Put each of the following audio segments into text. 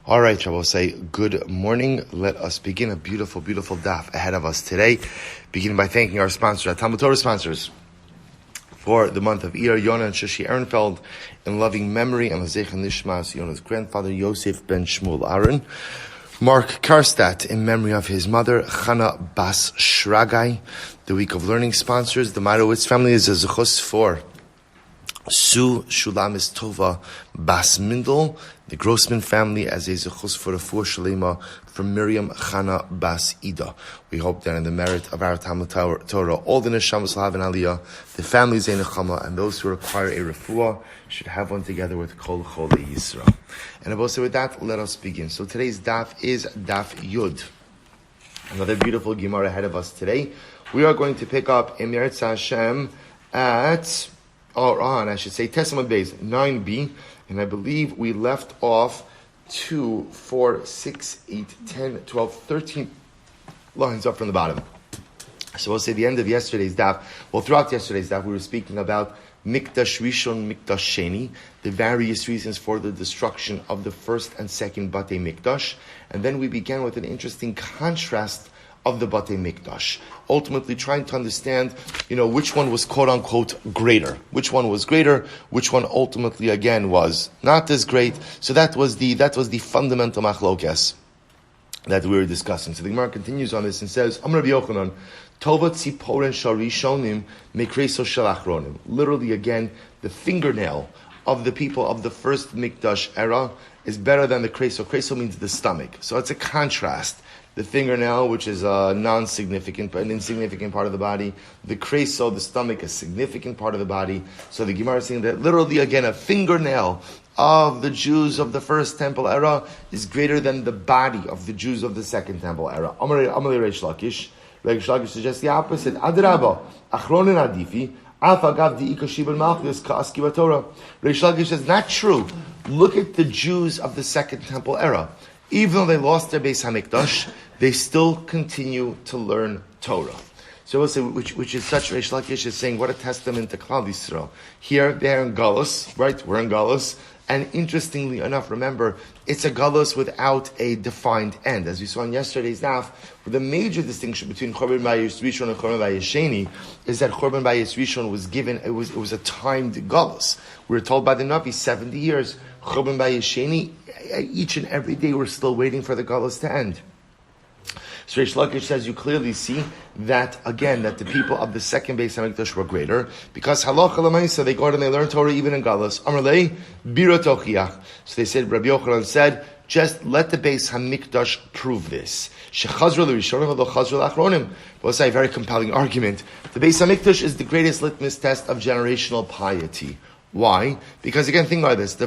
All right, I will say good morning. Let us begin a beautiful, beautiful daf ahead of us today. Beginning by thanking our sponsors, our Talmud Torah sponsors, for the month of Iyar, Yona Shushie Ehrenfeld, in loving memory and nishmas, Yona's grandfather, Yosef ben Shmuel Aron. Marc Karstaedt, in memory of his mother, Chana Bat Shraggai. The Week of Learning sponsors, the Marowitz family is a zechus for Su Shulamis Tova Bas Mindel, the Grossman family as a zechus for a four shalema from Miriam Chana Bas Ida. We hope that in the merit of our Talmud Torah, all the neshamas will have an aliyah, the families in nechama, and those who require a refuah should have one together with Kol Chole Yisrael. And also with that, let us begin. So today's daf is Daf Yud. Another beautiful Gemara ahead of us today. We are going to pick up Emir Hashem at Testimony Base 9b, and I believe we left off 2, 4, 6, 8, 10, 12, 13 lines up from the bottom. So we'll say the end of yesterday's daf. Well, throughout yesterday's daf, we were speaking about Mikdash Rishon, Mikdash Sheni, the various reasons for the destruction of the first and second Batei Mikdash, and then we began with an interesting contrast of the Batei Mikdash, ultimately trying to understand, which one was quote-unquote greater. Which one was greater, which one ultimately, again, was not as great. So that was the fundamental machlokes that we were discussing. So the Gemara continues on this and says, Amar Rabbi Yochanan, Tova tziporen sharishonim mekreso shalachronim. Literally, again, the fingernail of the people of the first Mikdash era is better than the kreso. Kreso means the stomach. So it's a contrast. The fingernail, which is a non-significant, but an insignificant part of the body. The kreso, the stomach, a significant part of the body. So the Gemara is saying that literally, again, a fingernail of the Jews of the first temple era is greater than the body of the Jews of the second temple era. Amalei Reish Lakish. Reish Lakish suggests the opposite. Adraba, achronin adifi, afagav di'ikashib al-malchus ka'aski b'Torah. Reish Lakish says, not true. Look at the Jews of the second temple era. Even though they lost their Beis HaMikdash, they still continue to learn Torah. So we'll say, which is such, Reish Lakish is saying, what a testament to Klal Yisrael. Here, they're in Galus, right? We're in Galus. And interestingly enough, remember, it's a Galus without a defined end. As we saw in yesterday's daf, the major distinction between Churban Bayis Rishon and Churban Bayis Sheni is that Churban Bayis Rishon was given, it was a timed Galus. We were told by the Navi 70 years. Churban Bayis Sheni, each and every day we're still waiting for the Galus to end. So Reish Lakish says you clearly see that, again, that the people of the second Beis HaMikdash were greater, because halacha l'maisa, they go out and they learn Torah even in Galus. Amarlei, bira tochiach. So they said, Rabbi Yochanan said, just let the Beis HaMikdash prove this. Shechazra l'rishonim v'lo chazra l'achronim. Well, it's a very compelling argument. The Beis HaMikdash is the greatest litmus test of generational piety. Why? Because again, think about this: the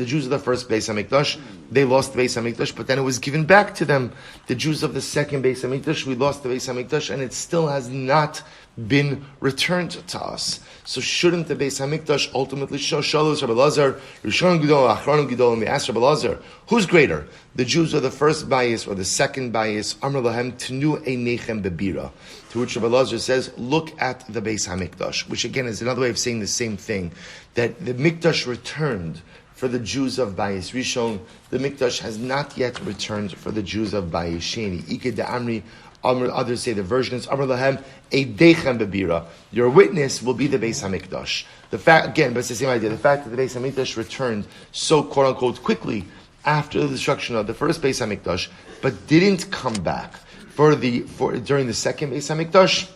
Jews of the first Beis Hamikdash, they lost the Beis Hamikdash, but then it was given back to them. The Jews of the second Beis Hamikdash, we lost the Beis Hamikdash, and it still has not been returned to us. So shouldn't the Beis Hamikdash ultimately show Shalos Rabbi Lazar, Rishon Gidol, Achronim Gidol, and they asked Rabbi Lazar, who's greater, the Jews of the first Bayis or the second Bayis? Amar Lahem Tenu Einechem Bebira. To which Rabbi Lazar says, look at the Beis Hamikdash, which again is another way of saying the same thing, that the Mikdash returned for the Jews of Bayis Rishon. The Mikdash has not yet returned for the Jews of Bayis Sheni. Ike de Amri. Others say the version is Amar Lahem Eidechem Bebira. Your witness will be the Beis Hamikdash. The fact, again, but it's the same idea. The fact that the Beis Hamikdash returned so quote unquote quickly after the destruction of the first Beis Hamikdash, but didn't come back during the second Beis Hamikdash,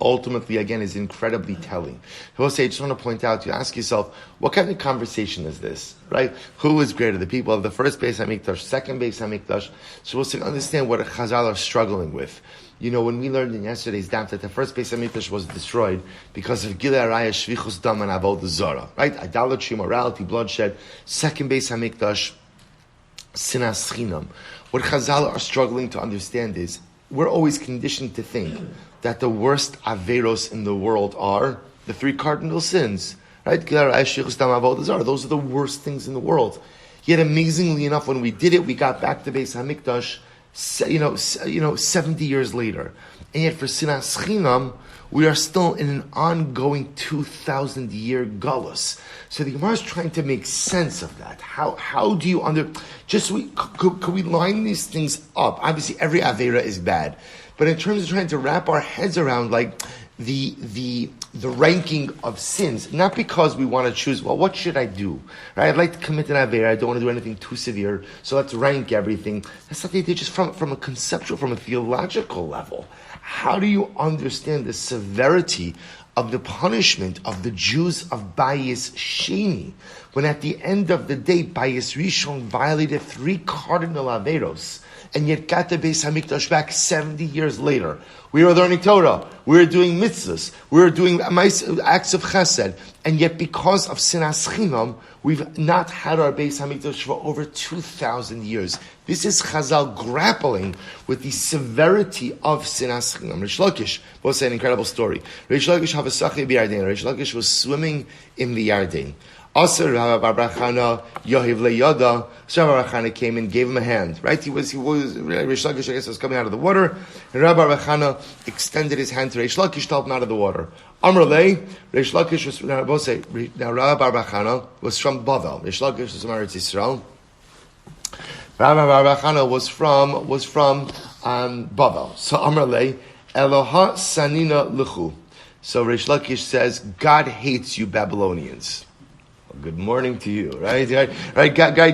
ultimately, again, is incredibly telling. I will say, I just want to point out, you ask yourself, what kind of conversation is this, right? Who is greater, the people of the first Beis HaMikdash, second Beis HaMikdash? So we'll say, understand what Chazal are struggling with. When we learned in yesterday's daf that the first Beis HaMikdash was destroyed because of Gilei Araya, Shvichus Dam, and Avodah Zarah, right? Idolatry, morality, bloodshed. Second Beis HaMikdash, Sinas Chinam. What Chazal are struggling to understand is, we're always conditioned to think that the worst averos in the world are the three cardinal sins, right? Those are the worst things in the world. Yet amazingly enough, when we did it, we got back to Beis HaMikdash 70 years later. And yet for Sinas Chinam, we are still in an ongoing 2,000-year gullus. So the Gemara is trying to make sense of that. How do you could we line these things up? Obviously, every Aveira is bad. But in terms of trying to wrap our heads around, like, the ranking of sins, not because we want to choose, well, what should I do? Right? I'd like to commit an Aveira, I don't want to do anything too severe, so let's rank everything. That's not the idea, just from a conceptual, from a theological level. How do you understand the severity of the punishment of the Jews of Bayis Sheni, when at the end of the day, Bayis Rishon violated 3 cardinal Averos, and yet got the Beis HaMikdash back 70 years later? We were learning Torah, we were doing mitzvahs, we were doing acts of chesed, and yet because of Sinas Chinam, we've not had our Beis HaMikdash for over 2,000 years. This is Chazal grappling with the severity of Sinas Chinam. Reish Lakish will say an incredible story. Reish Lakish was swimming in the Yarden. Also, Rabbi Bar Chana Yohiv LeYada. So Rabbi Bar Chana came and gave him a hand. Right? Reish Lakish, I guess, was coming out of the water, and Rabbi Bar Chana extended his hand to Reish Lakish to help him out of the water. Amrlei, Reish Lakish was now Rabbi Bar Chana was from Bavel. Reish Lakish was from Eretz Yisrael. Rabbi Bar Chana was from Bavel. So Amrlei, Eloha Sanina Luchu. So Reish Lakish says, God hates you Babylonians. Well, good morning to you, right?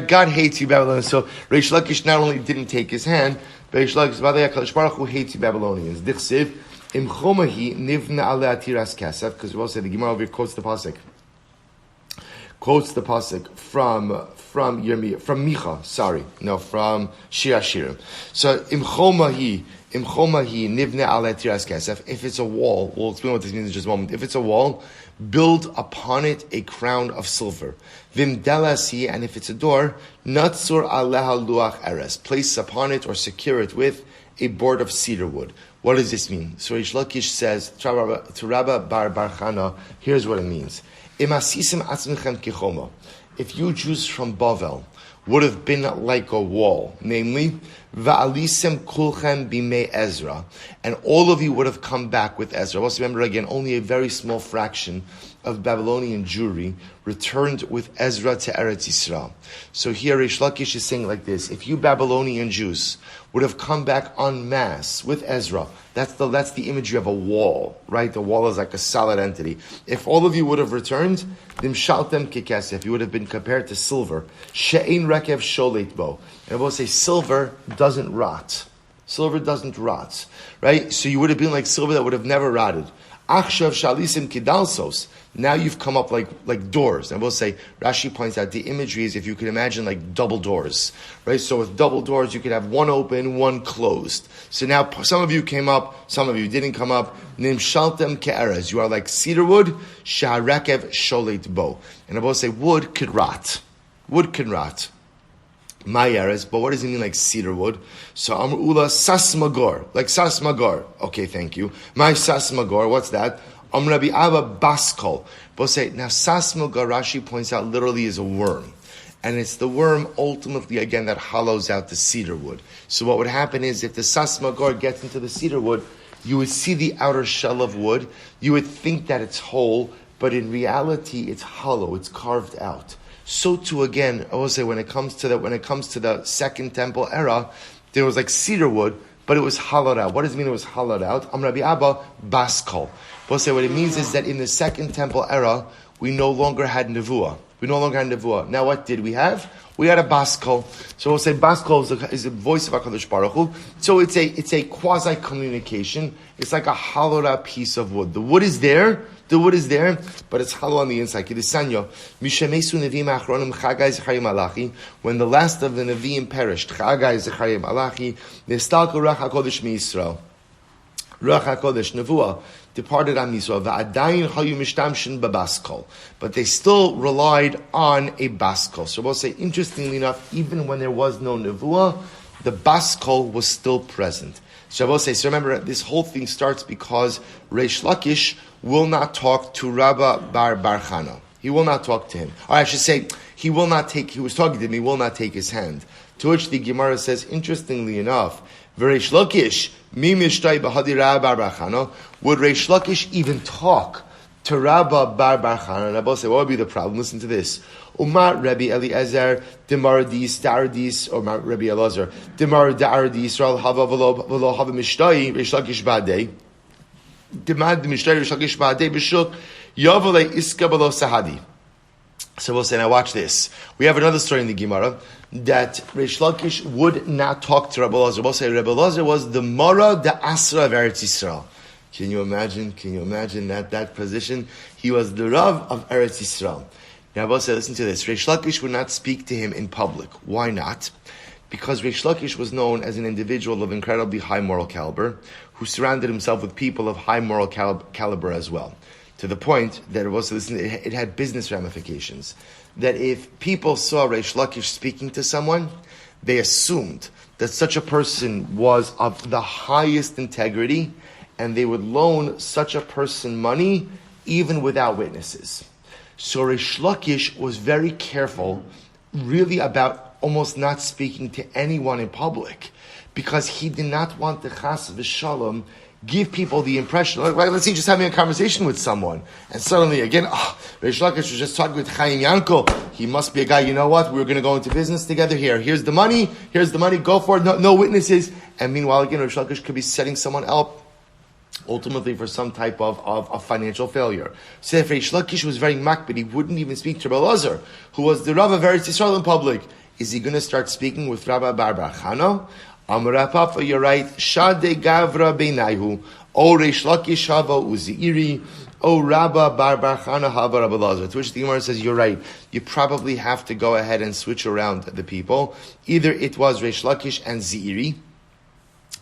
God hates you Babylonians. So Reish Lakish not only didn't take his hand, but Reish Lakish, HaKadosh Baruch Hu hates you Babylonians. Dichsiv, Im chomahi nivna alei atiras kesef, because we also say the Gemara over here quotes the pasuk from Micha, from Shir Hashirim. So Im chomahi nivna alei atiras kesef. If it's a wall, we'll explain what this means in just a moment. If it's a wall, build upon it a crown of silver. Vim delasi, and if it's a door, natsur aleha luach eres. Place upon it or secure it with a board of cedar wood. What does this mean? So Reish Lakish says to Rabbi Bar Chana, here's what it means. Imasisim atzmichem kichoma. If you Jews from Bavel would have been like a wall, namely, va'alisem kulchem bimei Ezra, and all of you would have come back with Ezra. Also remember again, only a very small fraction of Babylonian Jewry returned with Ezra to Eretz Yisrael. So here Reish Lakish is saying like this: if you Babylonian Jews would have come back en masse with Ezra, that's the imagery of a wall, right? The wall is like a solid entity. If all of you would have returned, dimshaltem kikesef, you would have been compared to silver. She'ein rekev sholet bo. And I will say silver doesn't rot. Silver doesn't rot, right? So you would have been like silver that would have never rotted. Achshav shalisim kidalsos. Now you've come up like doors. And we'll say, Rashi points out the imagery is if you could imagine like double doors, right? So with double doors, you could have one open, one closed. So now some of you came up, some of you didn't come up. Nimshaltem ke'erez. You are like cedar wood, sha'arekev sholet bo. And I will say wood could rot. Wood can rot. Mayeres, but what does it mean like cedar wood? So Amr Ula Sasmagor, like Sasmagor. Okay, thank you. My Sasmagor, what's that? Rabbi Abba Baskol. But say, now Sasmagor, Rashi points out, literally is a worm. And it's the worm, ultimately, again, that hollows out the cedar wood. So what would happen is, if the Sasmagor gets into the cedar wood, you would see the outer shell of wood, you would think that it's whole, but in reality, it's hollow, it's carved out. So too, again, I will say, when it comes to the Second Temple era, there was like cedar wood, but it was hollowed out. What does it mean it was hollowed out? Rabbi Abba Baskol. We'll say what it means is that in the Second Temple era, we no longer had nevuah. Now what did we have? We had a baskol. So we'll say baskol is a voice of HaKadosh Baruch Hu. So it's a quasi communication. It's like a hollowed out piece of wood. The wood is there, but it's hollow on the inside. When the last of the Nevi'im perished, Chaggai, Zechariah, Malachi, Nistalko Ruach HaKodesh Mi'Yisrael. Ruach HaKodesh, Nevuah, departed on Yisrael. But they still relied on a baskol. So we'll say, interestingly enough, even when there was no Nevuah, the baskol was still present. So I will say, so remember, this whole thing starts because Reish Lakish will not talk to Rabbi Bar Chana. He will not talk to him. Or I should say, he was talking to him, he will not take his hand. To which the Gemara says, interestingly enough, V'reish Lakish, mi mishtai b'hadi Rabba bar Chana, would Reish Lakish even talk to Rabba bar Chana? And Rabba said, what would be the problem? Listen to this. Umar Rabbi Eliezer, Demaradis, Daradis, or Rabbi Elazar, Demar Daradis, Yisrael Hava V'lo Hava Mishtai, Reish Lakish Ba'adei, Demad Mishtai Reish Lakish Ba'adei B'shuk, Yavalei Iska B'lo Sahadi. So we'll say, now watch this. We have another story in the Gemara that Reish Lakish would not talk to Rabbi Elazar. We'll say Rabbi Elazar was the Mora the Asra of Eretz Yisrael. Can you imagine that position? He was the Rav of Eretz Yisrael. Now we'll say, listen to this. Reish Lakish would not speak to him in public. Why not? Because Reish Lakish was known as an individual of incredibly high moral caliber, who surrounded himself with people of high moral caliber as well. To the point that it had business ramifications. That if people saw Reish Lakish speaking to someone, they assumed that such a person was of the highest integrity, and they would loan such a person money even without witnesses. So Reish Lakish was very careful, really, about almost not speaking to anyone in public, because he did not want the chas v'shalom give people the impression, like, let's say just having a conversation with someone, and suddenly again, Reish Lakish was just talking with Chaim Yankel. He must be a guy, you know what, we're going to go into business together here. Here's the money, go for it, no witnesses. And meanwhile, again, Reish Lakish could be setting someone up ultimately for some type of financial failure. So if Reish Lakish was very makbid, he wouldn't even speak to Rabbi Elazar, who was the Rav of Eretz Yisrael in public. Is he going to start speaking with Rabbi bar Chana? Amar Papa, you're right. Shade Gavra Beinaihu, O Reish Lakish Hava Uziiri, O Rabba bar Chana Hava Rabbi Elazar. To which the Gemara says, you're right. You probably have to go ahead and switch around the people. Either it was Reish Lakish and Ziiri,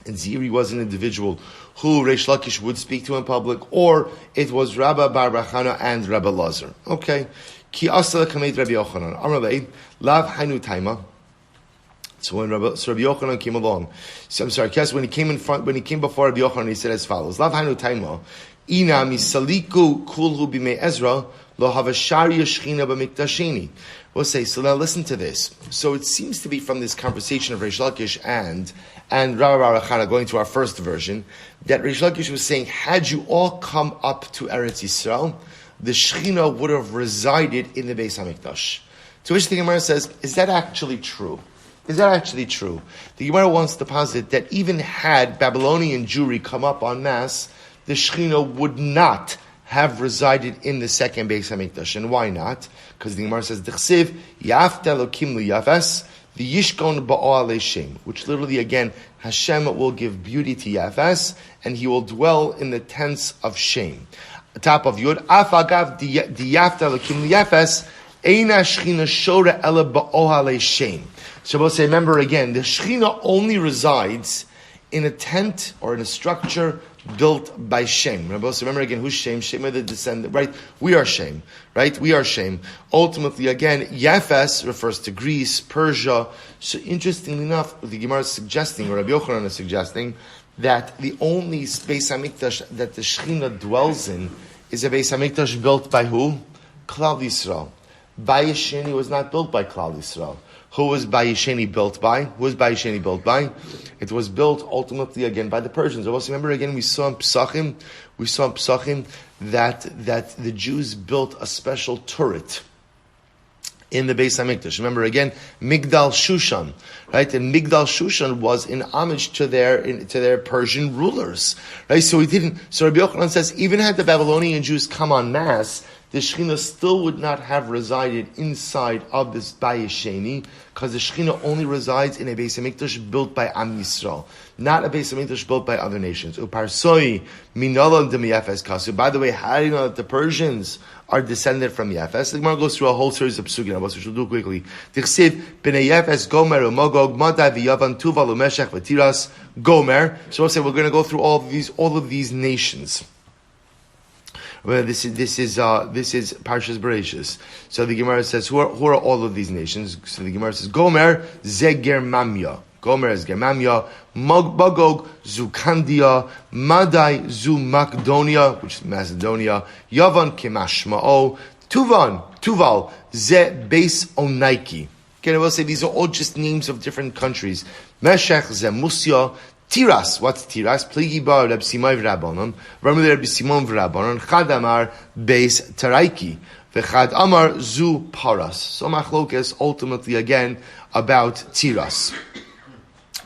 and Ziiri was an individual who Reish Lakish would speak to in public, or it was Rabba bar Chana and Rabbi Elazar. Okay. Ki Asla Kamed Rabbi Yochanan. Amalei Lav Hainu Taima. So when Rabbi Yochanan came along, when he came before Rabbi Yochanan, he said as follows: Lav Hainu Taima, Ina misaliku kulhu b'mei Ezra lo havashari yeshchina b'miktashini. We'll say, so now listen to this. So it seems to be from this conversation of Reish Lakish and Rabbi bar Chana, going to our first version, that Reish Lakish was saying, had you all come up to Eretz Yisrael, the Shechina would have resided in the Beis HaMikdash. To which the Gemara says, is that actually true? Is that actually true? The Gemara wants to posit that even had Babylonian Jewry come up en masse, the Shechina would not have resided in the second Beis HaMikdash. And why not? Because the Gemara says, D'chsiv, Yafta Elokim L'Yafes, the Yishkon Ba'al Shem, which literally, again, Hashem will give beauty to Yafes, and he will dwell in the tents of Shem. Top of Yud, Afagav the Yafta Elokim L'Yafes, Eina Shechina Shora Ela Ba'al Shem. So we'll say, remember again, the Shechina only resides in a tent or in a structure built by Shem. Remember again, who's Shem? Shem are the descendant, right? We are Shem, right? We are Shem. Ultimately, again, Yafes refers to Greece, Persia. So interestingly enough, the Gemara is suggesting, or Rabbi Yochanan is suggesting, that the only Beis HaMikdash that the Shechina dwells in is a Beis HaMikdash built by who? Klal Yisrael. Bayis Sheni was not built by Klal Yisrael. Who was Bayis Sheni built by? Who was Bayis Sheni built by? It was built ultimately again by the Persians. Also, remember again, we saw in Psachim that the Jews built a special turret in the Beis HaMikdash. Remember again, Migdal Shushan, right? And Migdal Shushan was in homage to their Persian rulers, right? So Rabbi Yochanan says, even had the Babylonian Jews come en masse, the Shechina still would not have resided inside of this Bayis Sheni, because the Shechina only resides in a Beis HaMikdash built by Am Yisrael, not a Beis HaMikdash built by other nations. Uparsoi minolam de Yafes kasu. By the way, how do you know that the Persians are descended from Yafes? The Gemara goes through a whole series of psukim, which we'll do quickly. Tichsiv b'nei Yafes gomer umogog madai v'yavan tuval umeshech v'tiras gomer. So we'll say we're going to go through all of these nations. Well, this is Parshas Bereshis. So the Gemara says, who are all of these nations? So the Gemara says, Gomer ze Germamya. Gomer is Germamya. Magog zu Kandia. Madai zu Macedonia, which is Macedonia. Yavan kemashma'o. Tuvan Tuval, Ze Beis Onaiki. Okay, I will say these are all just names of different countries. Meshech, Ze Musya, Tiras. What's Tiras? Pligi Bar, Reb Simai V'Rabbanon. Ramele Reb Simon V'Rabbanon. Chad Amar, Beis Taraiki. V'chad Amar, Zu Paras. So Machlokes ultimately again about Tiras.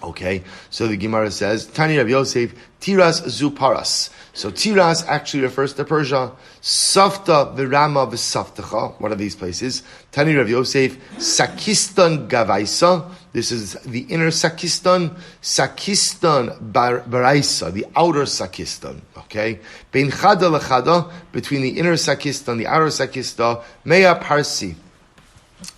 Okay, so the Gemara says, Tani Rabbi Yosef, Tiras Zu Paras. So Tiras actually refers to Persia. Safta v'Rama v'Saftacha. What are these places? Tani Rav Yosef, Sakistan Gavaisa. This is the inner Sakistan. Sakistan Baraisa, the outer Sakistan. Okay? Bein Chada lechada, between the inner Sakistan, the outer Sakistan, Mea Parsi.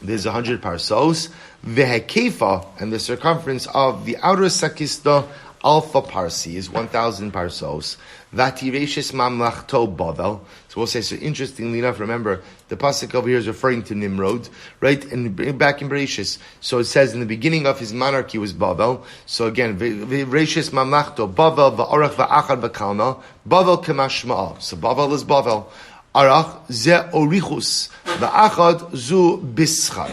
There's 100 parsos. Vehekefa, and the circumference of the outer Sakistan, Alpha Parsi, is 1,000 parsos. Vatireshis mamlachto Bavel. So we'll say, so interestingly enough, remember, the pasuk over here is referring to Nimrod, right? And back in Bereshis. So it says in the beginning of his monarchy was Bavel. So again, Vireshis mamlachto Bavel, va'orach va'achad v'kalna, Bavel kemashma'a. So Bavel is Bavel. Arach ze orichus, va'achad zu bischar.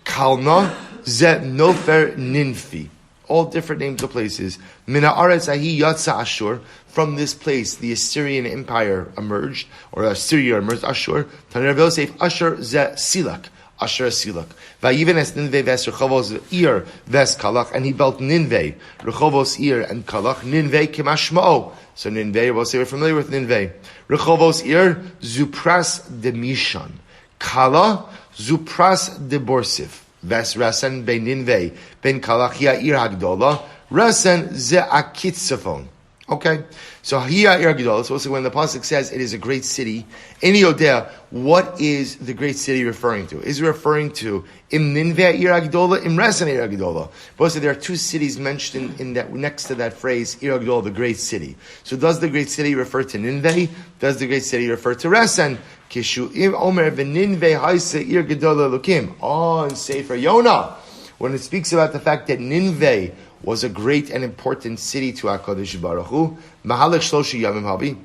Kalna ze nofer ninfi. All different names of places. Mina aretz ahi yatsa Ashur. From this place, the Assyrian Empire emerged, or Assyria emerged. Ashur. Tani Rav Yosef, Ashur ze Silak. Ashur Silak. Vayiven es Ninveh ves Rechovos ir ves Kalach, and he built Ninveh, Rechovos ir and Kalach. Ninveh kemashmao. So Ninveh, we'll say we're familiar with Ninveh. Rechovos ir Zupras de Mishan. Kala Zupras de Borsif. Ves Rasen ben Ninveh ben Kalachia ir Hagdola. Rasen ze Akitzafon. Okay, so Hiya Ir Gedola. So also when the pasuk says it is a great city, in Yodea, what is the great city referring to? Is it referring to Im Ninveh Ir Gedola, Im Resen Ir Gedola? But also there are two cities mentioned in that next to that phrase Ir Gedola, the great city. So does the great city refer to Ninveh? Does the great city refer to Resen? Kishu Im Omer v'Ninveh Haise Ir Gedola Lukim. Oh, in Sefer Yona, when it speaks about the fact that Ninveh was a great and important city to HaKadosh Baruch Hu. Mahalech Shloshi Yamim Havi.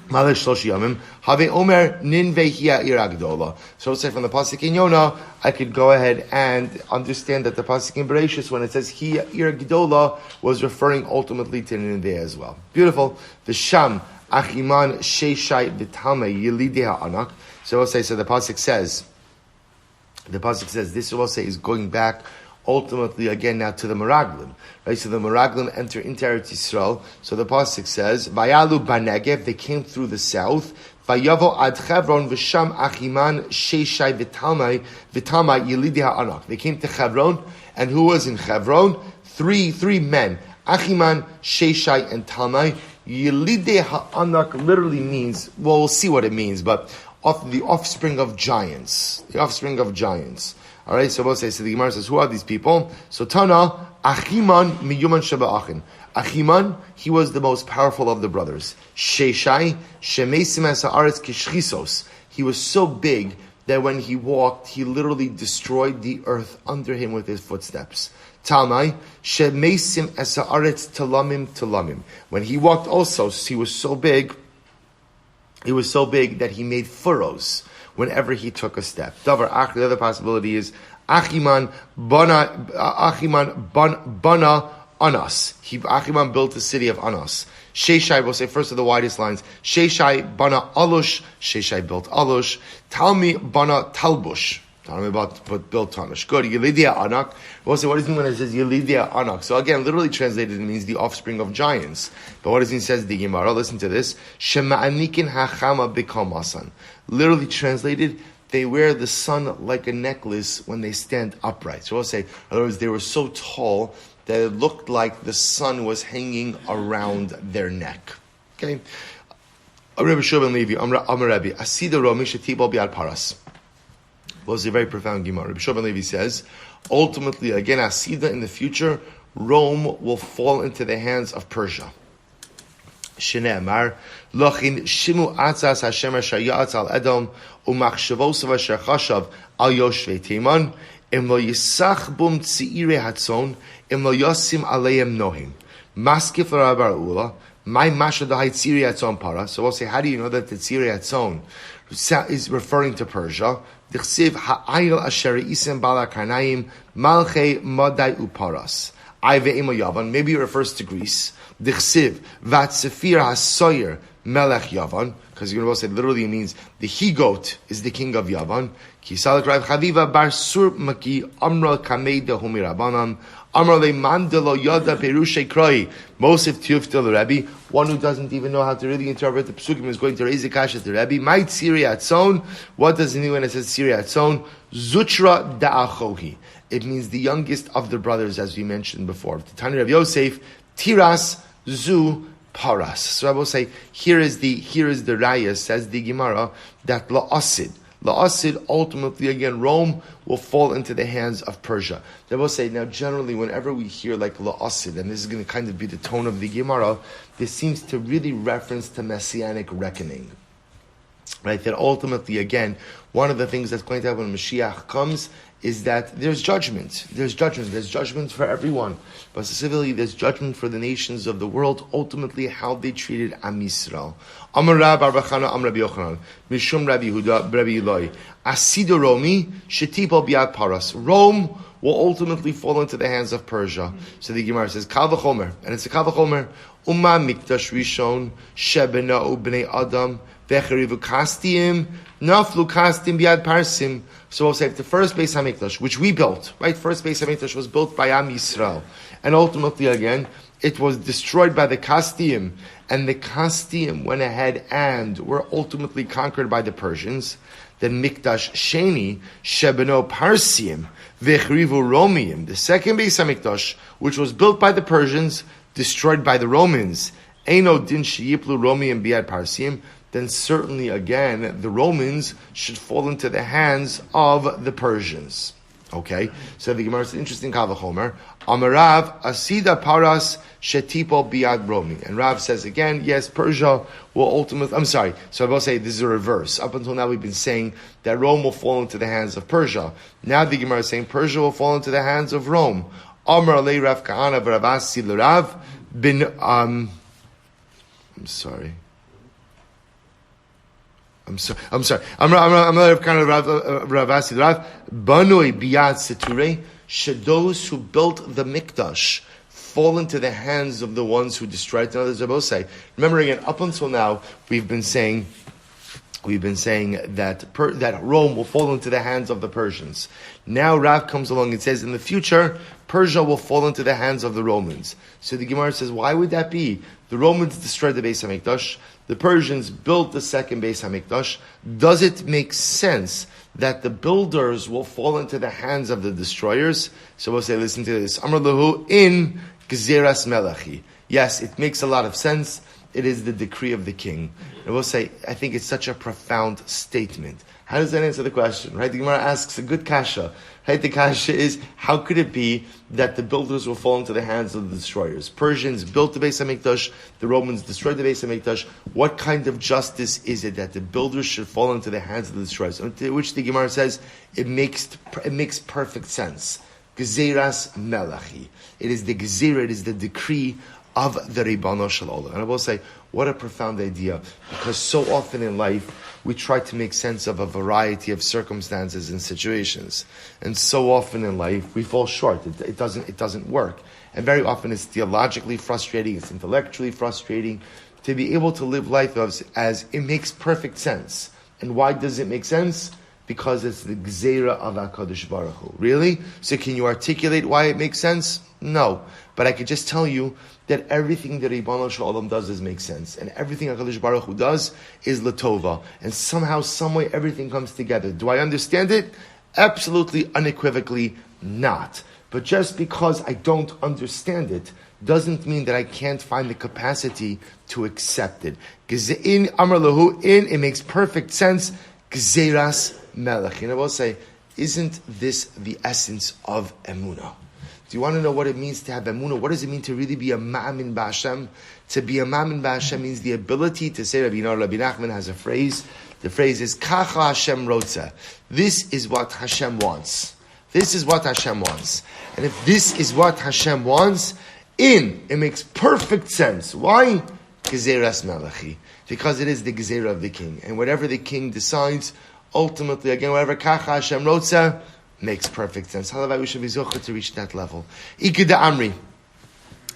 Mahalech Shloshi Yamim. Have Omer Ninveh Hiya Ir Agdola. So say from the pasuk in Yona, I could go ahead and understand that the pasuk in Bereshis, when it says Hiya Ir Agdola, was referring ultimately to Ninveh as well. Beautiful. The Sham Achiman Sheishai V'Talmei Yelidei Ha'anak. So we'll say, so the pasuk says, this will say is going back ultimately again now to the Meraglim, right? So the Meraglim enter into Eretz Yisrael. So the pasuk says, "Vayalu banegev," they came through the south. Vayavo ad Chevron v'sham achiman sheishai v'talmai yelidei ha'anak. They came to Chevron, and who was in Chevron? Three men: Achiman, Sheishai, and Yelidei ha'anak literally means, well, we'll see what it means, but the offspring of giants. The offspring of giants. All right, so we'll say, so the Gemara says, who are these people? So Tana, Achiman miyuman sheba'achin. Achiman, he was the most powerful of the brothers. Sheishai, shemesim es ha'aretz kishchisos. He was so big that when he walked, he literally destroyed the earth under him with his footsteps. Talmai, shemesim es ha'aretz telamim. When he walked also, he was so big that he made furrows whenever he took a step. Davar Ach, the other possibility is Achiman bana Anas. Achiman built the city of Anas. Sheishai, we'll say first of the widest lines. Sheishai bana Alush. Sheishai built Alush. Talmi bana Talbush. Talmi built Tanush. Good. Yelidei Anak. We'll say, what does it mean when it says Yelidei Anak? So again, literally translated, it means the offspring of giants. But what does it says the Gemara? Listen to this. Shema'anikin hachama b'kamasan. Literally translated, they wear the sun like a necklace when they stand upright. So we'll say, in other words, they were so tall that it looked like the sun was hanging around their neck. Okay? Rabbi Shua Levi, Amar Rabbi, Asida Romi Shetibal Biad Paras. Was a very profound Gemara. Rabbi Shua Levi says, ultimately, again, Asida in the future, Rome will fall into the hands of Persia. Shneimar lochin shimu atzas Hashem asher ya'atz al Edom umachshavos asher chashav al yoshvei Teman im lo yisach bum tziire hatzon im lo yosim aleim nohim maskif l'Rabar Ula my masha dahai tziri hatzon para. So we'll say, how do you know that the tziri hatzon is referring to Persia? Dichsiv ha'ayil asher isem bala karnaim malchei madai uparas. Ay ve'emo Yavan, maybe it refers to Greece. Dichsiv vatzefir hasoyer melech Yavan, because you're going to say literally it means the he-goat is the king of Yavan. Kisalik Rav Chaviva bar sur maki amra kamei de humi rabbanan amra le mandelo yada perushe kroi Mosif tiyuftel Rebbe. One who doesn't even know how to really interpret the psukim is going to raise a kasha to Rebbe. Might Siriat Son. What does it mean when it says Siriat Son? Zutra da'achohi. It means the youngest of the brothers, as we mentioned before. The Tanya of Yosef, Tiras zu paras. So I will say, here is the raya, says the Gemara, that la'asid, ultimately again, Rome will fall into the hands of Persia. They will say, now generally, whenever we hear like la'asid, and this is going to kind of be the tone of the Gemara, this seems to really reference to messianic reckoning. Right? That ultimately, again, one of the things that's going to happen when Mashiach comes is that there's judgment. There's judgment for everyone. But specifically, there's judgment for the nations of the world, ultimately how they treated Am Yisrael. Amar Rab Bar Bachana Am Rabbi Yochanan Mishum Rabbi Yehuda Rabbi Eloi Asido Romi Shetipol Biad Paras. Rome will ultimately fall into the hands of Persia. So the Gemara says, Kal v'chomer, and it's a Kal v'chomer, Umma Mikdash Rishon Shebena Ubnei Adam Vecherivu Kastiyim Naflu Kastim Biad Parsim. So we'll say the first Beis HaMikdash, which we built, right? First Beis HaMikdash was built by Am Yisrael. And ultimately, again, it was destroyed by the Kastim. And the Kastim went ahead and were ultimately conquered by the Persians. Then Mikdash Sheni, Shebeno Parsim, Vechrivu Romiyim. The second Beis HaMikdash, which was built by the Persians, destroyed by the Romans. Eino din sheyiplu Romiyim biad Parsim. Then certainly again, the Romans should fall into the hands of the Persians. Okay? So the Gemara is an interesting kavachomer. Amarav asida paras shetipo biad Romi. And Rav says again, yes, Persia will ultimately, so I will say this is a reverse. Up until now we've been saying that Rome will fall into the hands of Persia. Now the Gemara is saying Persia will fall into the hands of Rome. Amar le Rav Kahana v'Ravasi l'Rav bin, I'm sorry. I'm sorry. I'm not kind of Ravasi Rav. Banoi biyad seture. Should those who built the Mikdash fall into the hands of the ones who destroyed it? Now, there's both say. Remember again, up until now, we've been saying that Rome will fall into the hands of the Persians. Now Rav comes along and says, in the future, Persia will fall into the hands of the Romans. So the Gemara says, why would that be? The Romans destroyed the Beis HaMikdash. The Persians built the second Beis HaMikdash. Does it make sense that the builders will fall into the hands of the destroyers? So we'll say, listen to this. Amar lahu in Gzeras Melachi. Yes, it makes a lot of sense. It is the decree of the king. And we'll say, I think it's such a profound statement. How does that answer the question? Right? The Gemara asks a good kasha. Right? The kasha is, how could it be that the builders will fall into the hands of the destroyers? Persians built the Beis HaMikdash, the Romans destroyed the Beis HaMikdash. What kind of justice is it that the builders should fall into the hands of the destroyers? To which the Gemara says, it makes perfect sense. Gezeras Melachi. It is the gezerah, it is the decree of the Ribono Shel Olam. And I will say, what a profound idea, because so often in life, we try to make sense of a variety of circumstances and situations. And so often in life, we fall short. It doesn't work. And very often it's theologically frustrating, it's intellectually frustrating, to be able to live life as it makes perfect sense. And why does it make sense? Because it's the Gzeira of HaKadosh Baruch Hu. Really? So can you articulate why it makes sense? No. But I could just tell you that everything that Ribono Shel Olam does make sense. And everything HaKadosh Baruch Hu does is Latova. And somehow, some way, everything comes together. Do I understand it? Absolutely, unequivocally not. But just because I don't understand it doesn't mean that I can't find the capacity to accept it. In Amar Lahu, it makes perfect sense. Gzeras Melech. And I will say, isn't this the essence of Emunah? Do you want to know what it means to have Emunah? What does it mean to really be a Ma'amin B'Hashem? To be a Ma'amin B'Hashem means the ability to say, Rabbi Nachman has a phrase. The phrase is, Kacha Hashem Rotza. This is what Hashem wants. This is what Hashem wants. And if this is what Hashem wants, it makes perfect sense. Why? Gezeras Melachi. Because it is the Gezerah of the king. And whatever the king decides, Ultimately, again, whatever Kacha Hashem Rotza makes perfect sense. Halavai, we should be zochah to reach that level. Ikeda Amri.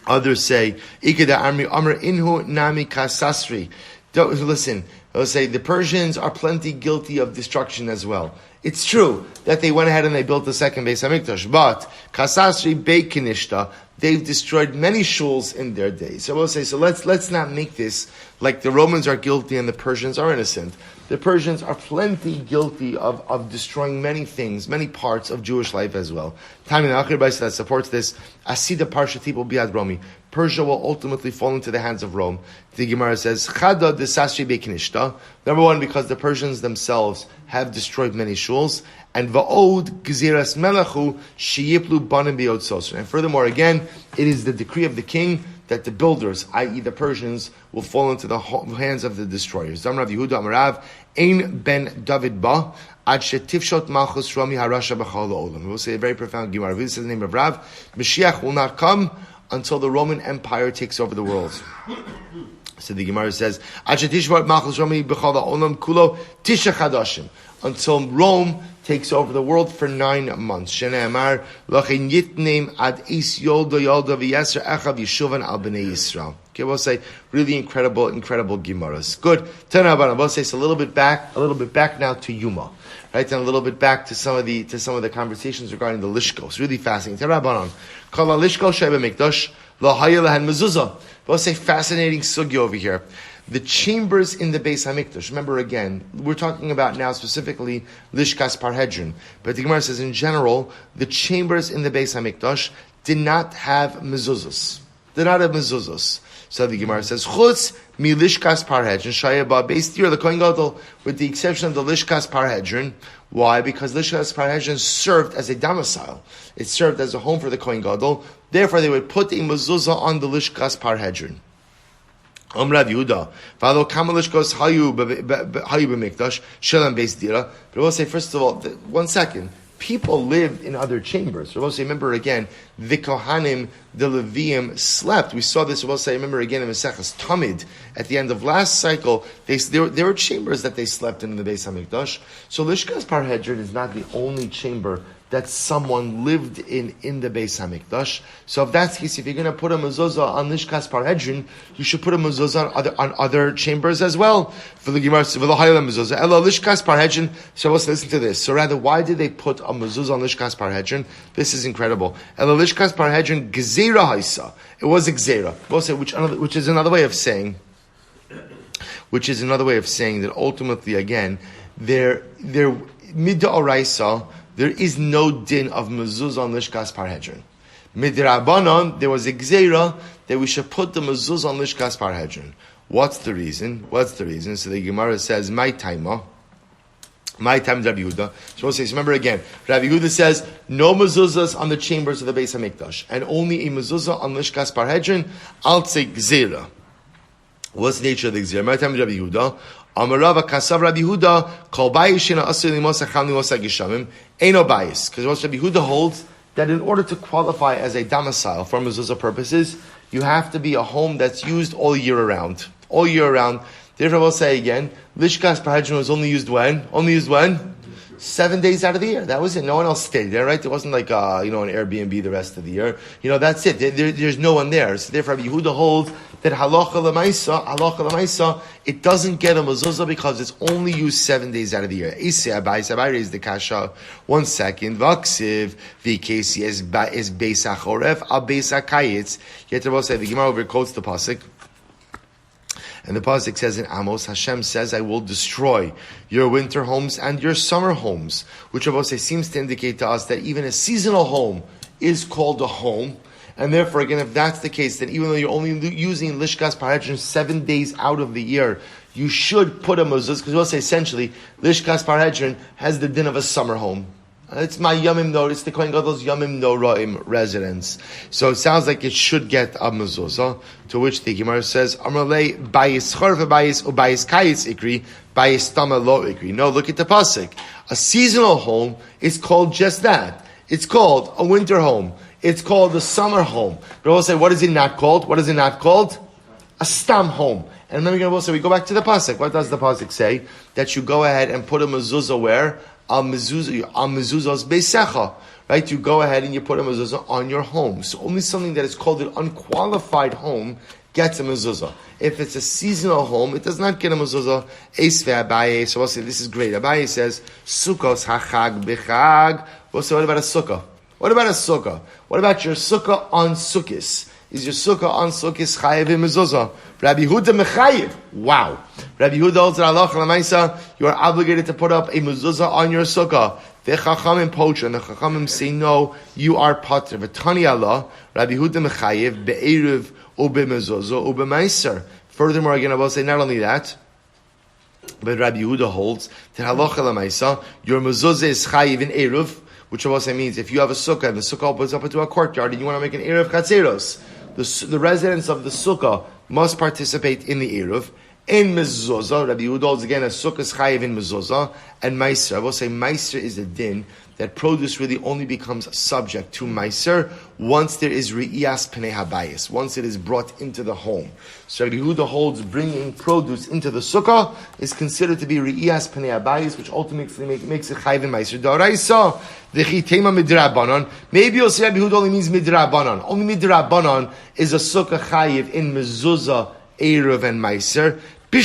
Others say, Ikeda Amri, Amr Inhu Nami Kasasri. Listen, they'll say the Persians are plenty guilty of destruction as well. It's true that they went ahead and they built the second Beis Hamikdash, but Kasasri Beikinishta, they've destroyed many shuls in their days. So we'll say, so let's not make this like the Romans are guilty and the Persians are innocent. The Persians are plenty guilty of destroying many things, many parts of Jewish life as well. Time in Akhir Bais that supports this, Asida Parsha Tipo Biad Romi. Persia will ultimately fall into the hands of Rome. The Gemara says, Chada desasri bekinishta. Number one, because the Persians themselves have destroyed many shuls. And va'od gziras melachu sheyiplu banim biod sosra. And furthermore, again, it is the decree of the king that the builders, i.e. the Persians, will fall into the hands of the destroyers. Zamrav Yehuda Amarav, Ein ben David ba, ad shetifshot malchus Rami harasha b'chal olam. We'll say a very profound Gemara. This is the name of Rav. Mashiach will not come until the Roman Empire takes over the world. So the Gemara says, until Rome takes over the world for 9 months. Okay, we'll say really incredible Gemaras. Good. We'll say it's a little bit back now to Yoma. Right, and a little bit back to some of the conversations regarding the Lishkos. Really fascinating. We'll say fascinating sugi over here. The chambers in the Beis Hamikdash. Remember again, we're talking about now specifically Lishkas Parhedron. But the Gemara says in general, the chambers in the Beis Hamikdash did not have mezuzos. So the Gemara says, Chutz mi Lishkas Parhedron, Shaya ba Beis Tir, the Kohen Gadol, with the exception of the Lishkas Parhedron. Why? Because Lishkas Parhedron served as a domicile. It served as a home for the Kohen Gadol. Therefore, they would put a mezuzah on the Lishkas Parhedron. Rav Yehuda, Valo Kama Lishkos Hayu b'Mikdash Shalom Beis Dira. But I will say, first of all, 1 second. People lived in other chambers. We'll say, remember again, the Kohanim, the Leviim slept. We saw this, we'll say, remember again in Maseches Tamid, at the end of last cycle, there were chambers that they slept in the Beis HaMikdash. So Lishkas Parhedron is not the only chamber that someone lived in the Beis HaMikdash. So if that's the case, if you're going to put a mezuzah on Lishkas Parhedron, you should put a mezuzah on other chambers as well. For the Gemara, mezuzah. Elo Lishkas Parhedron. So let's listen to this. So rather, why did they put a mezuzah on Lishkas Parhedron? This is incredible. Elo Lishkas Parhedron Gezerah Haisa. It was a Gezerah. We'll say, which is another way of saying that ultimately, again, there Midda Oraisa, there is no din of mezuzah on Lishkas Parhedron. Midrabanan, there was a gzeira that we should put the mezuzah on Lishkas Parhedron. What's the reason? So the Gemara says, my time Rabbi Yehuda. So we'll say, so remember again, Rabbi Yehuda says, no mezuzahs on the chambers of the Beis HaMikdash, and only a mezuzah on Lishkas Parhedron. I'll say gzeira. What's the nature of the gzeira? My time Rabbi Yehuda. Amarava Kasav Rabbi Yehuda Kol Bayis Shena Asur Limosa Cham Limosa Gishamim Eino Bayis. Because what Rabbi Yehuda holds that in order to qualify as a domicile for mezuzah purposes, you have to be a home that's used all year around. Therefore, we'll say again, Lishkas Parhedron was only used when? 7 days out of the year. That was it. No one else stayed there, right? There wasn't like, an Airbnb the rest of the year. That's it. There's no one there. So therefore, Rabbi Yehuda holds that halacha l'maisa, it doesn't get a mezuzah because it's only used 7 days out of the year. Abai raised the kasha. 1 second. Vaksiv v'kesi is beis hachoref al beis hakayitz. Yet Rabbi say the Gemara over quotes the pasuk. And the pasuk says in Amos, Hashem says, I will destroy your winter homes and your summer homes. Which Rabbi say seems to indicate to us that even a seasonal home is called a home. And therefore, again, if that's the case, then even though you're only using Lishkas Parhedron 7 days out of the year, you should put a mezuzah, because we'll say essentially, Lishkas Parhedron has the din of a summer home. It's my Yomim no, it's the Kohen Gadol's Yomim no Ra'im residence. So it sounds like it should get a mezuzah, to which the Gemara says, Amrlei bayis chorf bayis u bayis kayitz ikri, bayis tama lo ikri. No, look at the pasuk. A seasonal home is called just that. It's called a winter home. It's called a summer home. But we'll say, what is it not called? A stam home. And then we go back to the pasuk. What does the pasuk say? That you go ahead and put a mezuzah where? Al mezuzah's beisecha. Right? You go ahead and you put a mezuzah on your home. So only something that is called an unqualified home gets a mezuzah. If it's a seasonal home, it does not get a mezuzah. Esve Abaye. So we'll say this is great. Abaye says, Sukkos hachag b'chag. We'll say, what about a sukkah? What about a sukkah? What about your sukkah on sukkis? Is your sukkah on sukkis chayiv in mezuzah? Rabbi Huda mechayiv. Wow. Rabbi Huda holds that halacha l'maisa, you are obligated to put up a mezuzah on your sukkah. The chachamim poach, and the chachamim say no, you are pater. V'tani Allah, Rabbi Huda mechayiv be'eruv ube mezuzah ube meiser. Furthermore, again, I will say not only that, but Rabbi Yehuda holds that halacha l'maisa, your mezuzah is chayiv in eruv, which also means if you have a sukkah and the sukkah opens up into a courtyard and you want to make an eruv chatzeros, the residents of the sukkah must participate in the eruv. In mezuzah, Rabbi Yehuda holds again a sukkah is chayiv in mezuzah, and meiser. I will say meiser is a din that produce really only becomes subject to meiser once there is re'iyas pnei habayis, once it is brought into the home. So Rabbi Yehuda holds bringing produce into the sukkah is considered to be re'iyas pnei habayis, which ultimately makes it chayiv in meiser. D'oraisa v'chitema midrabanan. Maybe you'll say Rabbi Yehuda only means midrabanan. Only midrabanan is a sukkah chayiv in mezuzah, eruv, and meiser. You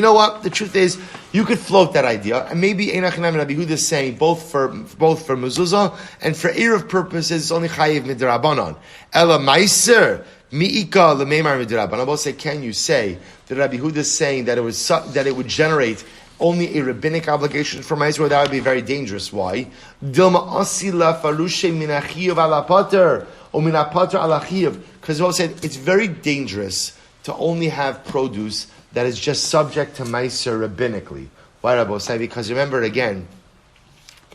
know what? The truth is, you could float that idea, and maybe Einachinam Rabbi Yehuda is saying both for mezuzah and for eruv purposes, it's only chayiv midrabanan. Ela meiser miika lemeimar midrabanan. I will say, can you say that Rabbi Yehuda is saying that it would generate only a rabbinic obligation for meiser? Well, that would be very dangerous. Why? Dilma asila farushe minachiv ala pater or minapater ala chiv. Because I will say it's very dangerous to only have produce that is just subject to meiser rabbinically. Why, Rabbi Osai? Because remember again,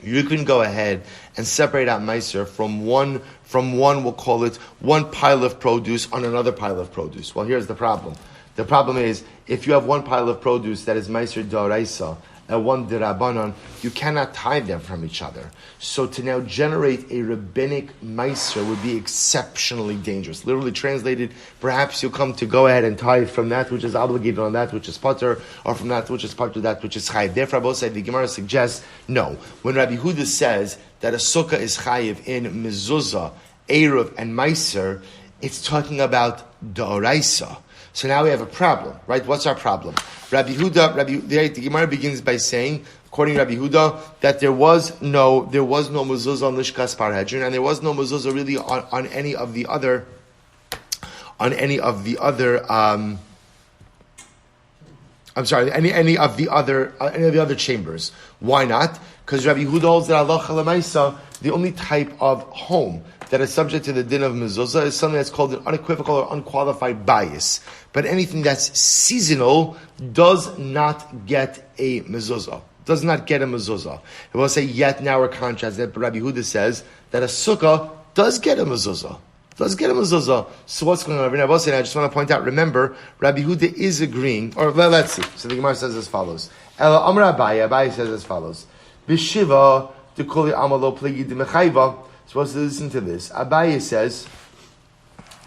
you can go ahead and separate out meiser from one, we'll call it, one pile of produce on another pile of produce. Well, here's the problem. The problem is, if you have one pile of produce that is meiser d'oraisa, and one d'rabanan, you cannot tie them from each other. So to now generate a rabbinic meiser would be exceptionally dangerous. Literally translated, perhaps you'll come to go ahead and tie it from that which is obligated on that which is pater, or from that which is part of that which is chayiv. Therefore, Rabbi said the Gemara suggests no. When Rabbi Yehuda says that a sukkah is chayiv in mezuzah, eruv, and meiser, it's talking about d'oraisa. So now we have a problem, right? What's our problem? Rabbi Yehuda, the Gemara begins by saying, according to Rabbi Yehuda, that there was no mezuzah on Lishkas Parhedrin, and there was no mezuzah really on any of the other chambers. Why not? Because Rabbi Yehuda holds that halacha l'maisa, the only type of home that is subject to the din of mezuzah is something that's called an unequivocal or unqualified bias. But anything that's seasonal does not get a mezuzah. Does not get a mezuzah. I will say yet now we're contrast that Rabbi Yehuda says that a sukkah does get a mezuzah. Does get a mezuzah. So what's going on? I will say, I just want to point out, remember, Rabbi Yehuda is agreeing, or let's see. So the Gemara says as follows. Ela Amar Abaye says as follows. B'shiva dekoli amalo plegi demechayva. Supposed to listen to this. Abaye says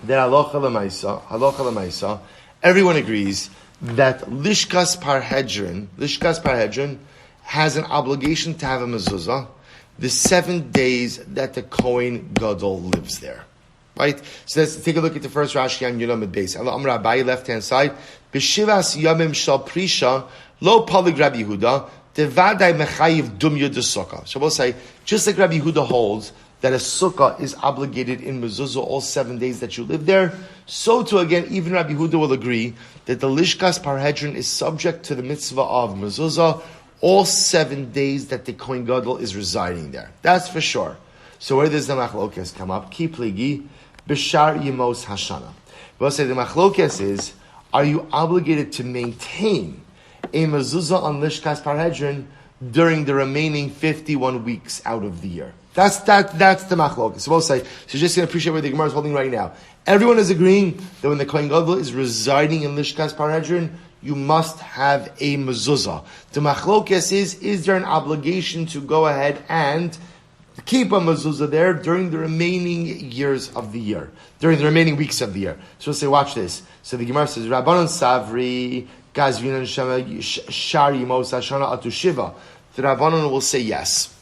that halacha l'maisa, everyone agrees that Lishkas Parhedrin has an obligation to have a mezuzah the 7 days that the Kohen Gadol lives there. Right? So let's take a look at the first Rashi on Yona Beis. Allah Amra Abaye, left hand side. B'shivas yamim shal prisha lo palig Rabbi Yehuda devadai mechayiv dum yudasukah. So we'll say, just like Rabbi Yehuda holds that a sukkah is obligated in mezuzah all 7 days that you live there, so too again, even Rabbi Yehuda will agree that the Lishkas Parhedrin is subject to the mitzvah of mezuzah all 7 days that the Kohen Gadol is residing there. That's for sure. So where does the machlokes come up? Ki pligi b'shar yemos hashana. We'll say the machlokes is, are you obligated to maintain a mezuzah on Lishkas Parhedrin during the remaining 51 weeks out of the year? That's the machlokes. So we'll say, so you're just going to appreciate where the Gemara is holding right now. Everyone is agreeing that when the Kohen Gadol is residing in Lishkas Parhedrin, you must have a mezuzah. The machlokes is there an obligation to go ahead and keep a mezuzah there during the remaining years of the year, during the remaining weeks of the year. So we'll say, watch this. So the Gemara says, Rabbanon Savri, Gazvinan Shari Yimos Hashana Atu Shiva. The Rabbanon will say yes.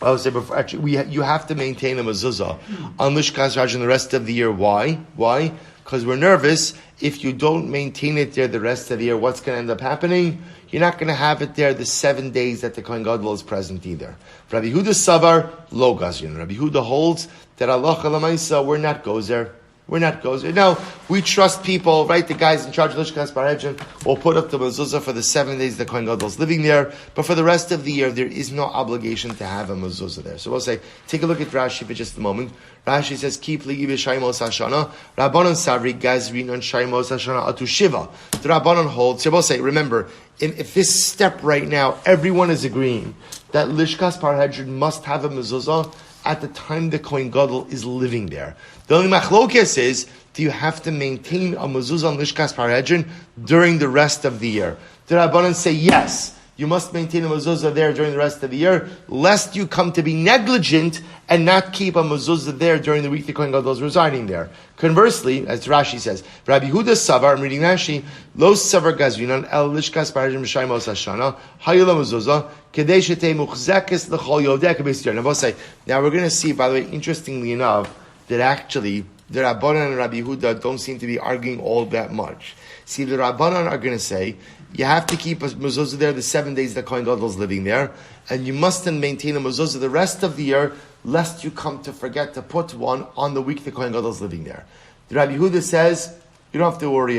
I would say before, actually, you have to maintain a mezuzah on Lishkas Rajin the rest of the year. Why? Why? Because we're nervous. If you don't maintain it there the rest of the year, what's going to end up happening? You're not going to have it there the 7 days that the Kohen Gadol is present either. Rabbi Yehuda Savar, lo gazrin. Rabbi Yehuda holds that Allah Lamaisa, we're not gozer. We're not gozer. Now, we trust people, right? The guys in charge of Lishkas Parhedrin will put up the mezuzah for the 7 days the Kohen Gadol is living there. But for the rest of the year, there is no obligation to have a mezuzah there. So we'll say, take a look at Rashi for just a moment. Rashi says, "Keep ligi b'shaymos hashana." Rabbanon savri gazrin on shaymos hashana atu shiva. The Rabbanon holds. So we'll say, remember, if this step right now, everyone is agreeing that Lishkas Parhedrin must have a mezuzah at the time the Kohen Gadol is living there. The only machlokes is, do you have to maintain a mezuzah on Lishkas Parhedrin during the rest of the year? The Rabbanon say yes. You must maintain a mezuzah there during the rest of the year, lest you come to be negligent and not keep a mezuzah there during the week the Kohen Gadol is residing there. Conversely, as Rashi says, Rabbi Yehuda Savar, I'm reading Rashi, Lo Savar Gazvinan El Lishkas Parhedrin B'Shaymos Hashana Hayila Mezuzah Kedei Shetei Muchzekes L'Chol Yodeh K'Beis Yisrael. Now we're going to see, by the way, interestingly enough, that actually the Rabbanan and Rabbi Yehuda don't seem to be arguing all that much. See, the Rabbanan are going to say, you have to keep a mezuzah there the 7 days that Kohen Gadol is living there, and you mustn't maintain a mezuzah the rest of the year, lest you come to forget to put one on the week the Kohen Gadol is living there. The Rabbi Yehuda says, you don't have to worry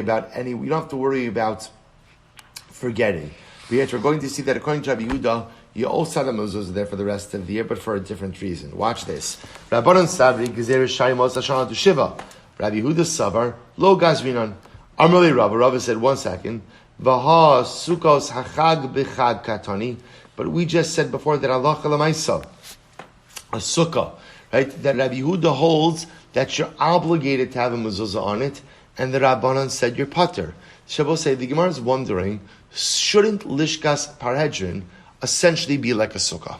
about forgetting. We're going to see that according to Rabbi Yehuda, you also have a mezuzah there for the rest of the year, but for a different reason. Watch this. Rabbanan Savri Gezer Shaymos Hashana to Shiva. Rabbi Yehuda Savar Lo Gazvinan. Amrli Rava said, 1 second. Vaha Sukkos Hachag B'Chag Katani. But we just said before that Allah Lamaisa, a sukkah, right? That Rabbi Yehuda holds that you're obligated to have a mezuzah on it, and the Rabbanan said you're pater. Shabbos say the Gemara is wondering, shouldn't Lishkas Parhedrin essentially be like a sukkah?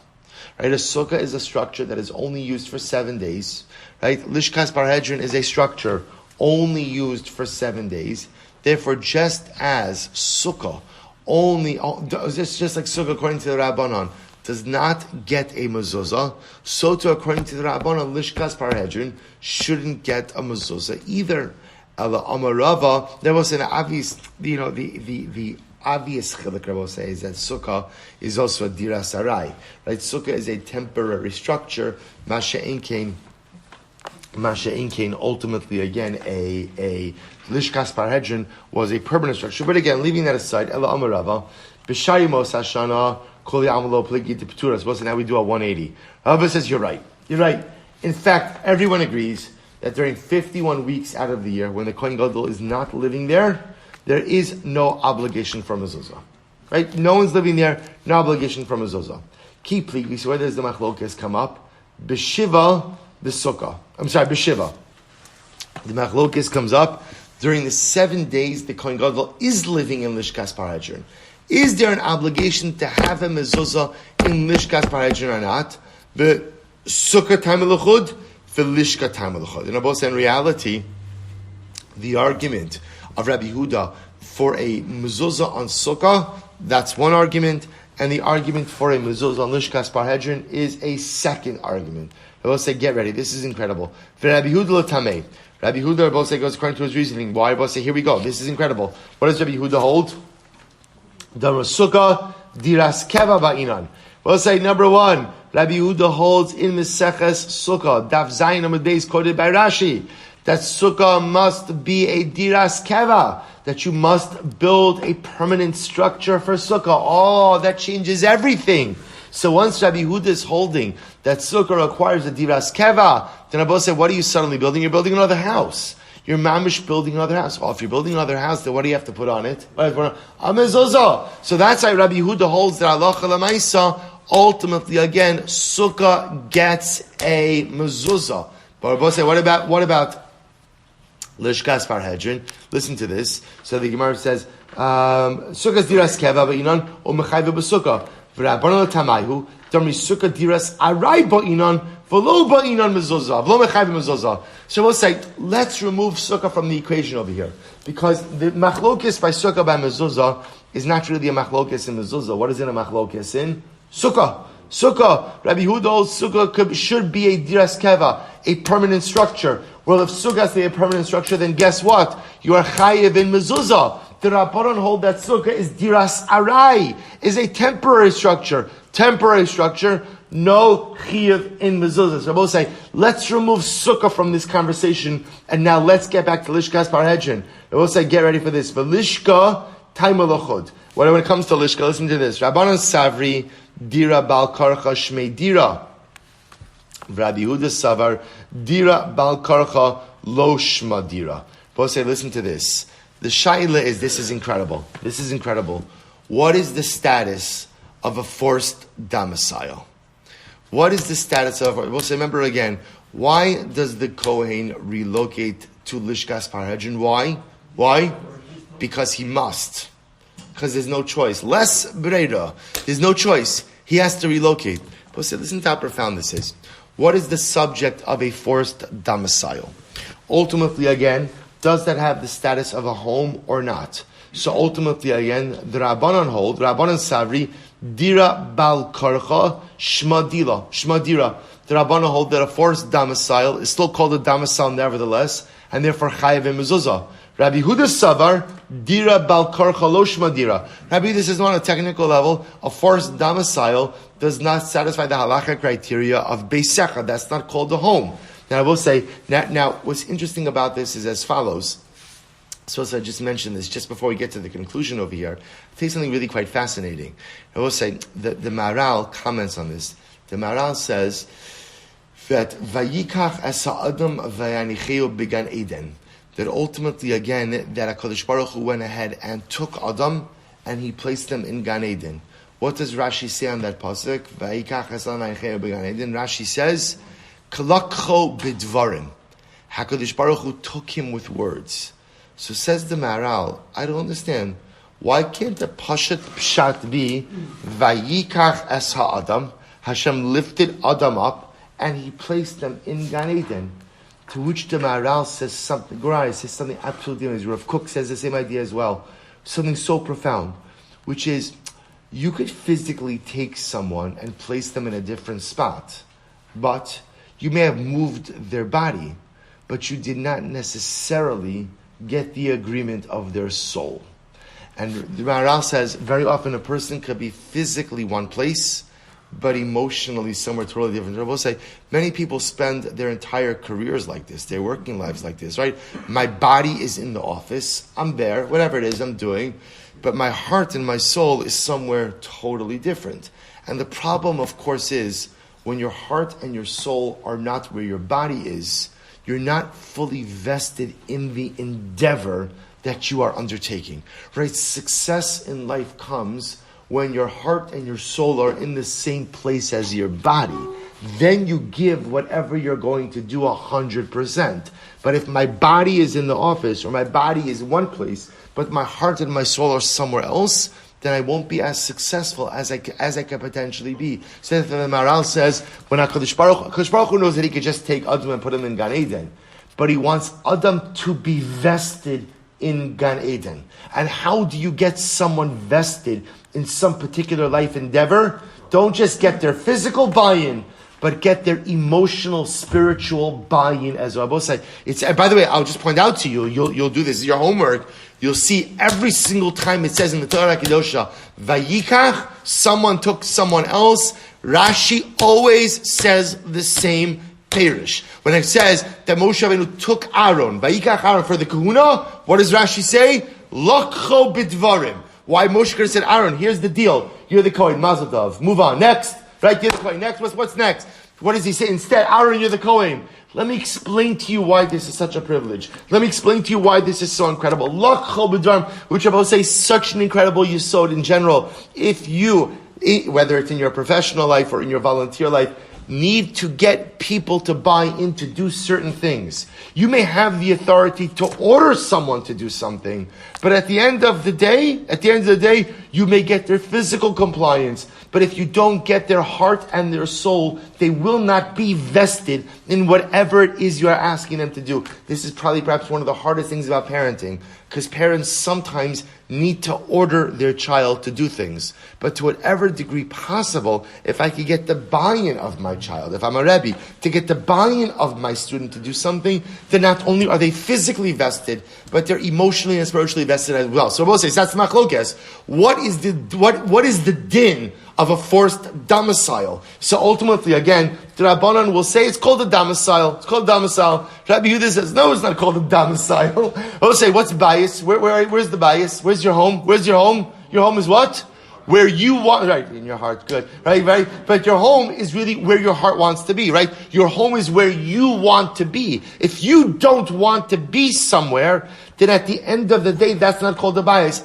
Right? A sukkah is a structure that is only used for 7 days. Right? Lishkas Parhedrin is a structure only used for 7 days. Therefore, just as sukkah just like sukkah according to the Rabbanan does not get a mezuzah, so too according to the Rabbanan, Lishkas Parhedrin shouldn't get a mezuzah either. Ela Amarava, there was an obvious, the obvious chiluk, I will say, is that sukkah is also a dira sarai. Right? Sukkah is a temporary structure. Masha'in kain, ultimately, again, a Lishkas Parhedrin was a permanent structure. But again, leaving that aside, Ela Amarava, B'Shayimos Hashana, Kol Ya'amalo Pligi T'Ptura. Suppose now we do a 180. Rava says, you're right. You're right. In fact, everyone agrees that during 51 weeks out of the year, when the Kohen Gadol is not living there, there is no obligation for mezuzah. Right? No one's living there, no obligation for mezuzah. Key pligi, so where does the machlokas come up? B'Shiva, B'Sukkah. B'Shiva. The machlokas comes up during the 7 days the Kohen Gadol is living in Lishkas Parhedrin. Is there an obligation to have a mezuzah in Lishkas Parhedrin or not? B'Sukkah time l'chud, v'Lishka time l'chud. In reality, the argument of Rabbi Yehuda for a mezuzah on Sukkah, that's one argument, and the argument for a mezuzah on Lishkas Parhedrin is a second argument. I will say, get ready, this is incredible. For Rabbi Yehuda l'tamei. Rabbi Yehuda will say goes according to his reasoning. Why? Will say, here we go, this is incredible. What does Rabbi Yehuda hold? The Sukkah diras keva ba'inan. We'll say, number one, Rabbi Yehuda holds in Meseches Sukkah, Daf Zayin Amud Beis quoted by Rashi, that Sukkah must be a diras keva, that you must build a permanent structure for Sukkah. Oh, that changes everything. So once Rabbi Yehuda is holding that Sukkah requires a diras keva, then Abba said, what are you suddenly building? You're building another house. You're mamish building another house. Well, if you're building another house, then what do you have to put on it? A mezuzah. So that's why Rabbi Yehuda holds that Allah Lamaisa, ultimately, again, Sukkah gets a mezuzah. But Abba said, what about Lishkas Parhedrin? Listen to this. So the Gemara says, Sukkah's diras keva, but you know, or mechayva b'sukkah. V'Rabbanan Tamayhu, Damri Sukkah Diras Arai Ba'inan, V'lo Ba'inan Mezuzah, V'lo Mechayv Mezuzah. So we'll say, let's remove Sukkah from the equation over here. Because the machlokis by Sukkah by Mezuzah is not really a machlokis in Mezuzah. What is it a machlokis in? Sukkah. Sukkah. Rabbi Yehuda, Sukkah should be a Diras Keva, a permanent structure. Well, if Sukkah is a permanent structure, then guess what? You are Chayiv in Mezuzah. The Rabbanon hold that Sukkah is Diras Arai, is a temporary structure. Temporary structure, no Chayiv in Mezuzah. So both say, let's remove Sukkah from this conversation, and now let's get back to Lishkas Parhedrin. They both say, get ready for this. V'lishka taimalochud. When it comes to Lishka, listen to this. Rabbanon Savri, Dira Bal Karcha Shmei Dira. Rabbi Yehuda Savar, Dira Bal Karcha Lo Shma Dira. Both say, listen to this. The shaila is, this is incredible. This is incredible. What is the status of a forced domicile? What is the status of, we'll say, remember again, why does the Kohen relocate to Lishkas Parhedrin? Why? Because he must. Because there's no choice. Less Breira. There's no choice. He has to relocate. But say, listen to how profound this is. What is the subject of a forced domicile? Ultimately, again, does that have the status of a home or not? So ultimately, again, the Rabbanon hold, Rabbanon Savri, Dira Bal Karcha Shmadira. The Rabbanon hold that a forced domicile is still called a domicile nevertheless, and therefore Chayiv in Mezuzah. Rabbi Yehuda Savar, Dira Bal Karcha Lo Shmadira. Rabbi, this is not on a technical level. A forced domicile does not satisfy the halacha criteria of Beisecha. That's not called a home. Now I will say, now what's interesting about this is as follows. So I just mentioned this just before we get to the conclusion over here. I'll tell you something really quite fascinating. I will say, the Maharal comments on this. The Maharal says that Vayikach es ha'adam vayanicheu began Eden. That ultimately, again, that HaKadosh Baruch Hu went ahead and took Adam and he placed them in Gan Eden. What does Rashi say on that pasuk? Vayikach es ha'adam vayanicheu began Eden. Rashi says, Kalakcho bidvarim. HaKadosh Baruch Hu took him with words. So says the Maharal, I don't understand. Why can't the Pashat Pshat be Vayikach es ha'adam? Hashem lifted Adam up and he placed them in Gan Eden. To which the Maharal says something, Gorai says something absolutely amazing. Rav Kook says the same idea as well. Something so profound, which is, you could physically take someone and place them in a different spot, but you may have moved their body, but you did not necessarily get the agreement of their soul. And the Maharal says, very often a person could be physically one place, but emotionally somewhere totally different. I will say, many people spend their entire careers like this, their working lives like this, right? My body is in the office, I'm there, whatever it is I'm doing, but my heart and my soul is somewhere totally different. And the problem, of course, is when your heart and your soul are not where your body is, you're not fully vested in the endeavor that you are undertaking, right? Success in life comes when your heart and your soul are in the same place as your body. Then you give whatever you're going to do 100%. But if my body is in the office or my body is one place, but my heart and my soul are somewhere else, then I won't be as successful as I could potentially be. So the Maharal says, when HaKadosh Baruch Hu knows that he could just take Adam and put him in Gan Eden, but he wants Adam to be vested in Gan Eden. And how do you get someone vested in some particular life endeavor? Don't just get their physical buy-in, but get their emotional, spiritual buy-in as well. Both say it's. And by the way, I'll just point out to you. You'll do this. Your homework. You'll see every single time it says in the Torah Kedosha, Vayikach, someone took someone else. Rashi always says the same Perish. When it says that Moshe Rabbeinu took Aaron, Vayikach Aaron for the kahuna, what does Rashi say? Lokcho bidvarim. Why Moshe could have said, Aaron, here's the deal. You're the Kohen, Mazel Tov. Move on. Next. Right, you're the Kohen. Next. What's next? What does he say? Instead, Aaron, you're the Kohen. Let me explain to you why this is such a privilege. Let me explain to you why this is so incredible. Lokcho bidvarim, which I will say is such an incredible yesod in general. If you, whether it's in your professional life or in your volunteer life, need to get people to buy in to do certain things. You may have the authority to order someone to do something, but at the end of the day, you may get their physical compliance. But if you don't get their heart and their soul, they will not be vested in whatever it is you are asking them to do. This is probably perhaps one of the hardest things about parenting, because parents sometimes need to order their child to do things. But to whatever degree possible, if I could get the buy-in of my child, if I'm a Rebbe, to get the buy-in of my student to do something, then not only are they physically vested, but they're emotionally and spiritually vested as well. So Moses, that's machlokes. What is the din of a forced domicile? So ultimately, again, the Rabbanan will say it's called a domicile. It's called a domicile. Rabbi Yehuda says, no, it's not called a domicile. We'll say, what's bias? Where's the bias? Where's your home? Where's your home? Your home is what? Where you want, right, in your heart, good, right, but your home is really where your heart wants to be, right? Your home is where you want to be. If you don't want to be somewhere, then at the end of the day, that's not called a bias.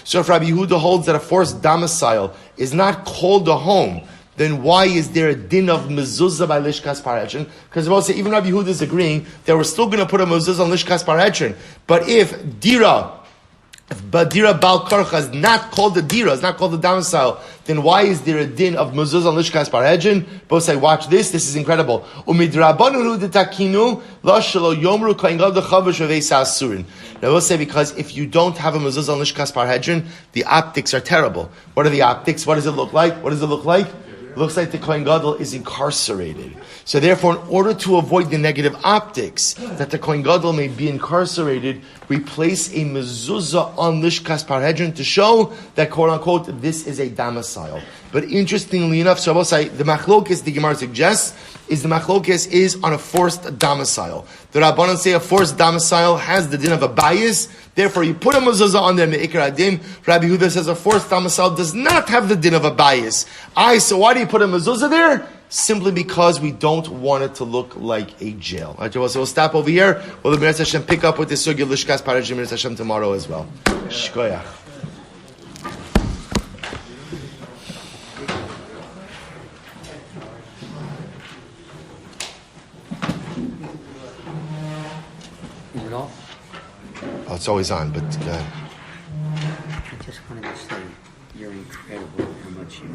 So if Rabbi Yehuda holds that a forced domicile is not called a home, then why is there a din of mezuzah by lishkas parhedrin? Because we'll say, even Rabbi Yehuda is agreeing that we're still going to put a mezuzah on lishkas parhedrin. But if dira bal karcha is not called the dira, it's not called the domicile, then why is there a din of mezuzah on lishkas parhedrin? Both say, watch this is incredible. Now we'll say, because if you don't have a mezuzah on lishkas parhedrin, the optics are terrible. What are the optics? What does it look like? It looks like the Kohen Gadol is incarcerated. So therefore, in order to avoid the negative optics that the Kohen Gadol may be incarcerated, we place a mezuzah on lishkas parhedrin to show that, quote unquote, this is a domicile. But interestingly enough, so I will say, the machlokes the Gemara suggests is the machlokes is on a forced domicile. The Rabbanan say a forced domicile has the din of a bias. Therefore, you put a mezuzah on there, me'ikar adin. Rabbi Yehuda says a forced domicile does not have the din of a bias. So why do you put a mezuzah there? Simply because we don't want it to look like a jail. Right, so we'll stop over here. We'll B'nai Hashem pick up with the sugya lishkas parhedrin B'nai Hashem tomorrow as well. Shkoyach. Is it off? Oh, it's always on, but go ahead. I just wanted to say you're incredible how much you